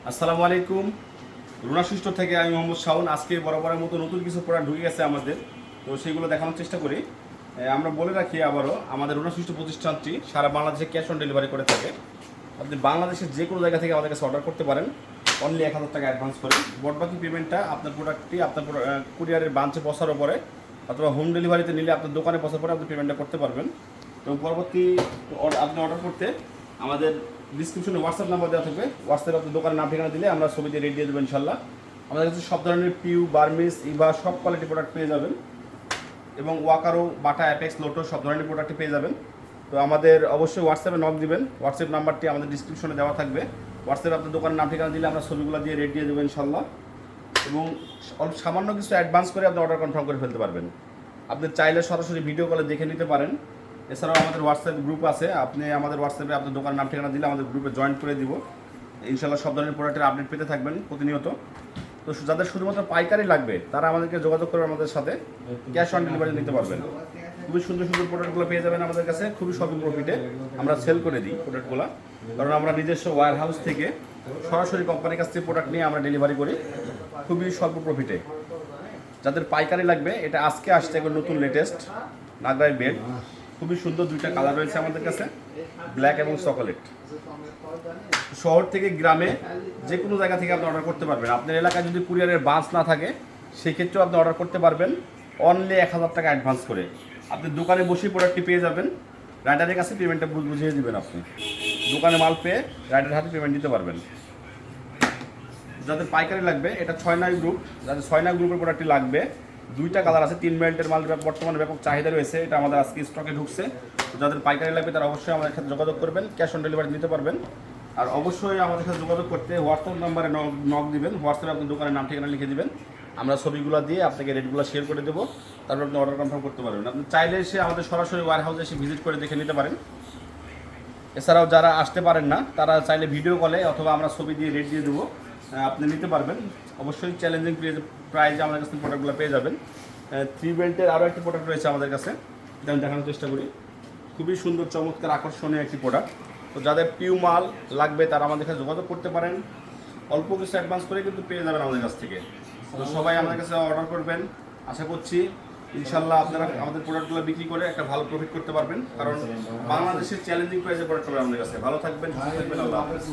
আসসালামু আলাইকুম। রুনা সুষ্ঠ থেকে আমি মোহাম্মদ শাওন। আজকে বরাবরের মতো নতুন কিছু প্রোডাক্ট ঢুকে গেছে আমাদের, তো সেইগুলো দেখানোর চেষ্টা করি। আমরা বলে রাখি আবারও, আমাদের রুনা সুষ্ঠ প্রতিষ্ঠানটি সারা বাংলাদেশে ক্যাশ অন ডেলিভারি করে থাকে। আপনি বাংলাদেশের যে কোনো জায়গা থেকে আমাদের কাছে অর্ডার করতে পারেন, অনলি 1000 টাকা অ্যাডভান্স করে। বাকি পেমেন্টটা আপনার প্রোডাক্টটি আপনার কুরিয়ারের ব্রাঞ্চে পৌঁছানোর পরে অথবা হোম ডেলিভারিতে নিলে আপনার দোকানে পৌঁছার পরে আপনি পেমেন্টটা করতে পারবেন। তো পরবর্তী আপনি অর্ডার করতে আমাদের ডিসক্রিপশনে হোয়াটসঅ্যাপ নাম্বার দেওয়া থাকবে। হোয়াটসঅ্যাপে আপনার দোকানের নাম ঠিকানা দিলে আমরা ছবি দিয়ে রেডি দিয়ে দেবো ইনশাল্লাহ। আমাদের কাছে সব ধরনের পিউ, বার্মিস, ইভা সব কোয়ালিটি প্রোডাক্ট পেয়ে যাবেন, এবং ওয়াকারো, বাটা, অ্যাপেক্স, লোটো সব ধরনের প্রোডাক্টই পেয়ে যাবেন। তো আমাদের অবশ্যই হোয়াটসঅ্যাপে নক দিবেন। হোয়াটসঅ্যাপ নাম্বারটি আমাদের ডিসক্রিপশনে দেওয়া থাকবে। হোয়াটসঅ্যাপে আপনার দোকানের নাম ঠিকানা দিলে আমরা ছবিগুলো দিয়ে রেডি দিয়ে দেবো ইনশাল্লাহ। এবং অল্প সামান্য কিছু অ্যাডভান্স করে আপনি অর্ডার কনফার্ম করে ফেলতে পারবেন। আপনি চাইলে সরাসরি ভিডিও কলে দেখে নিতে পারেন। এছাড়াও আমাদের হোয়াটসঅ্যাপ গ্রুপ আছে, আপনি আমাদের হোয়াটসঅ্যাপে আপনার দোকানের নাম ঠিকানা দিলে আমাদের গ্রুপে জয়েন করে দিব। ইনশাল্লাহ সব ধরনের প্রোডাক্টের আপডেট পেতে থাকবেন প্রতিনিয়ত। তো যাদের শুধুমাত্র পাইকারি লাগবে তারা আমাদেরকে যোগাযোগ করে আমাদের সাথে ক্যাশ অন ডেলিভারি নিতে পারবেন। খুবই সুন্দর সুন্দর প্রোডাক্টগুলো পেয়ে যাবেন আমাদের কাছে, খুবই স্বল্প প্রফিটে আমরা সেল করে দিই প্রোডাক্টগুলো। কারণ আমরা নিজস্ব ওয়্যার হাউস থেকে সরাসরি কোম্পানির কাছ থেকে প্রোডাক্ট নিয়ে আমরা ডেলিভারি করি খুবই স্বল্প প্রফিটে। যাদের পাইকারি লাগবে, এটা আজকে আসছে একবার নতুন লেটেস্ট নাগরাই বেড, খুবই সুন্দর। দুইটা কালার রয়েছে আমাদের কাছে, ব্ল্যাক এবং চকোলেট। শহর থেকে গ্রামে যে কোনো জায়গা থেকে আপনি অর্ডার করতে পারবেন। আপনার এলাকায় যদি কুরিয়ারের বাস না থাকে সেক্ষেত্রেও আপনি অর্ডার করতে পারবেন অনলি 1000 টাকা অ্যাডভান্স করে। আপনি দোকানে বসেই প্রোডাক্টটি পেয়ে যাবেন, রাইডারের কাছে পেমেন্টটা বুঝিয়ে দেবেন। আপনি দোকানে মাল পেয়ে রাইডারের হাতে পেমেন্ট দিতে পারবেন। যাদের পাইকারি লাগবে, এটা 6 গ্রুপ, যাদের 6 গ্রুপের প্রোডাক্টটি লাগবে, দুইটা কালার আছে, 3 ব্র্যান্ডের মাল বর্তমানে ব্যাপক চাহিদা রয়েছে। এটা আমাদের আজকে স্টকে ঢুকছে। তো যাদের পাইকারি লাগবে তারা অবশ্যই আমাদের সাথে যোগাযোগ করবেন, ক্যাশ অন ডেলিভারি নিতে পারবেন। আর অবশ্যই আমাদের সাথে যোগাযোগ করতে হোয়াটসঅ্যাপ নাম্বারে নক দিবেন। হোয়াটসঅ্যাপে আপনি দোকানের নাম ঠিকানা লিখে দিবেন, আমরা ছবিগুলো দিয়ে আপনাকে রেটগুলো শেয়ার করে দেবো। তারপর আপনি অর্ডার কনফার্ম করতে পারবেন। আপনি চাইলে এসে আমাদের সরাসরি ওয়্যার হাউসে এসে ভিজিট করে দেখে নিতে পারেন। এছাড়াও যারা আসতে পারেন না তারা চাইলে ভিডিও কলে অথবা আমরা ছবি দিয়ে রেট দিয়ে দেবো, আপনি নিতে পারবেন। অবশ্যই চ্যালেঞ্জিং প্রাইজে আমাদের কাছে প্রোডাক্টগুলো পেয়ে যাবেন। 3 বেল্টের আরও একটি প্রোডাক্ট রয়েছে আমাদের কাছে, এটা আমি দেখানোর চেষ্টা করি। খুবই সুন্দর, চমৎকার, আকর্ষণীয় একটি প্রোডাক্ট। তো যাদের পিউ মাল লাগবে তারা আমাদের কাছে যোগাযোগ করতে পারেন। অল্প কিছু অ্যাডভান্স করে কিন্তু পেয়ে যাবেন আমাদের কাছ থেকে। তো সবাই আমাদের কাছে অর্ডার করবেন। আশা করছি ইনশাল্লাহ আপনারা আমাদের প্রোডাক্টগুলো বিক্রি করে একটা ভালো প্রফিট করতে পারবেন। কারণ বাংলাদেশের চ্যালেঞ্জিং প্রাইসে প্রোডাক্ট পাবেন আমাদের কাছে। ভালো থাকবেন, সুস্থ থাকবেন, আল্লাহ হাফেজ।